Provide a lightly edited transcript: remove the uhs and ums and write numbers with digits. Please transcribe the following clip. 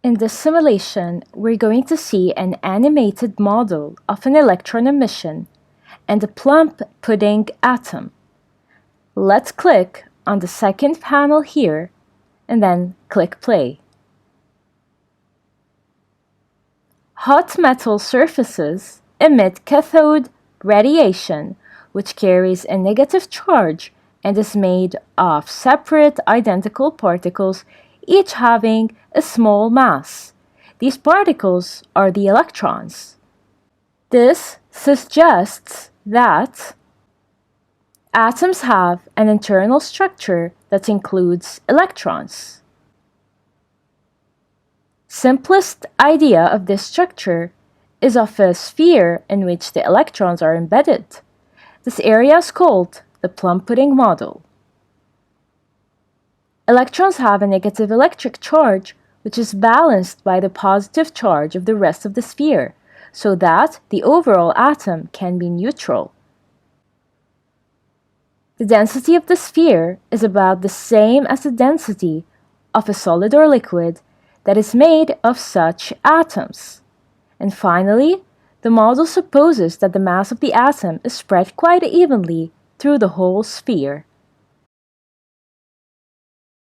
In this simulation, we're going to see an animated model of an electron emission and a plump pudding atom. Let's click on the second panel here and then click play. Hot metal surfaces emit cathode radiation, which carries a negative charge and is made of separate identical particles, each having a small mass. These particles are the electrons. This suggests that atoms have an internal structure that includes electrons. Simplest idea of this structure is of a sphere in which the electrons are embedded. This area is called the plum pudding model. Electrons have a negative electric charge, which is balanced by the positive charge of the rest of the sphere, so that the overall atom can be neutral. The density of the sphere is about the same as the density of a solid or liquid that is made of such atoms. And finally, the model supposes that the mass of the atom is spread quite evenly through the whole sphere.